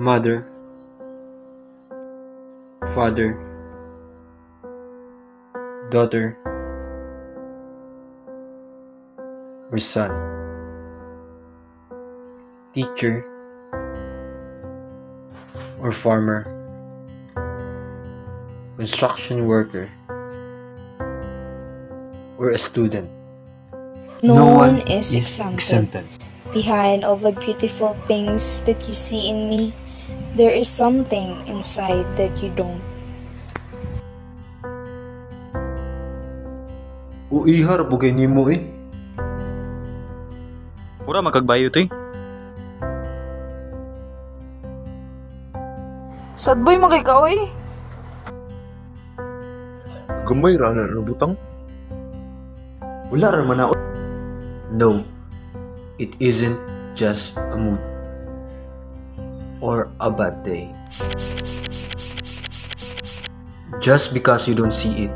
mother, father, daughter, or son, teacher, or farmer, construction worker, or a student. No one is exempted. Behind all the beautiful things that you see in me, there is something inside that you don't. Uihar bugay nimo eh. Mura makagbayo to eh. Sad boy makikaw eh. Gamay ra na butang. Wala ra man ako. No, it isn't just a mood or a bad day. Just because you don't see it,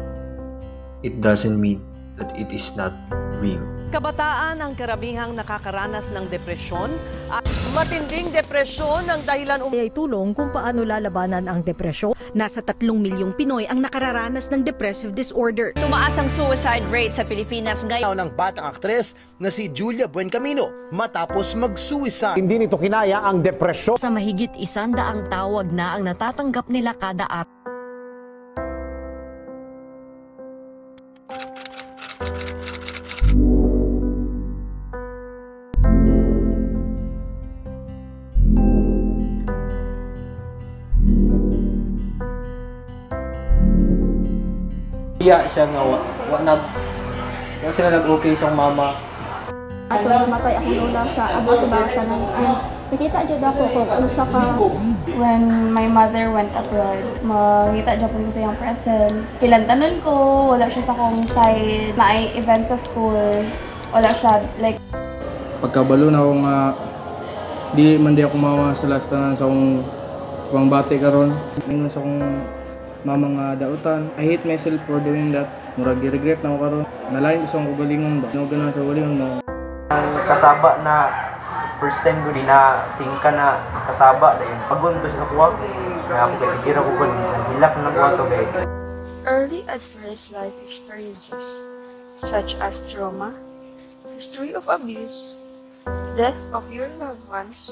it doesn't mean that it is not real. Kabataan ang karamihang nakakaranas ng depresyon at matinding depresyon ang dahilan ay tulong kung paano lalabanan ang depresyon. Nasa 3 milyong Pinoy ang nakararanas ng depressive disorder. Tumaas ang suicide rate sa Pilipinas ngayon. Ng batang aktres na si Julia Buencamino matapos mag-suicide. Hindi nito kinaya ang depresyon. Sa mahigit 100 tawag na ang natatanggap nila kada araw. Iya siya nga wa sila nag-okay sa mama. Ato namatay akong lola sa abot ba tanan. Nakita jud ako kung unsa ka when my mother went abroad. Makita jud ko sa iyang presence. Pilantanon ko, wala siya sa akong side. May event sa school, wala siya like Pagkabalo na ako nga di ako mawa sa last tanan sa akong pangbati karon. Mingon sa akong mama nga dautan. I hate myself for doing that. Murag regret na ako karon. Nalain ko sa akong ugalingon ba. Ganahan sa ugalingon mo. Kasaba na first time ko na singka na kasaba dahil pagunto siya sa kuwag. Na ako kasi sira ko kun hilak na kuwag to kay. Early adverse life experiences such as trauma, history of abuse, death of your loved ones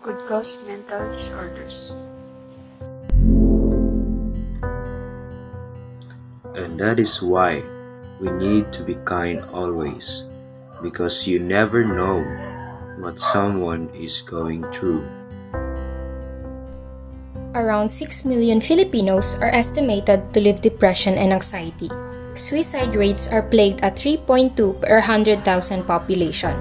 could cause mental disorders. And that is why we need to be kind always, because you never know what someone is going through. Around 6 million Filipinos are estimated to live depression and anxiety. Suicide rates are plagued at 3.2 per 100,000 population.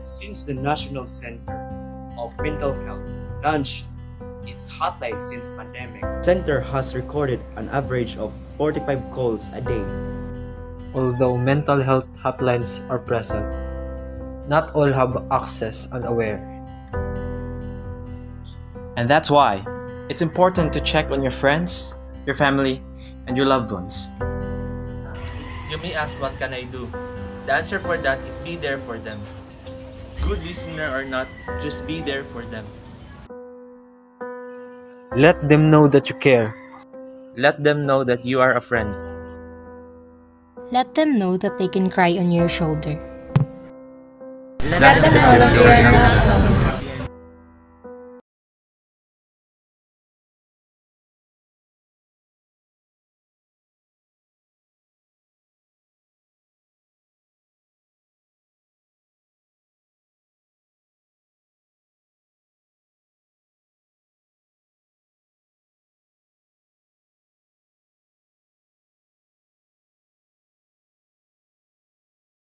Since the National Center of Mental Health launched its hotline since pandemic, Center has recorded an average of 45 calls a day. Although mental health hotlines are present, not all have access and aware. And that's why it's important to check on your friends, your family, and your loved ones. You may ask, what can I do? The answer for that is be there for them. Good listener or not, just be there for them. Let them know that you care. Let them know that you are a friend. Let them know that they can cry on your shoulder. Let them know that you are not alone.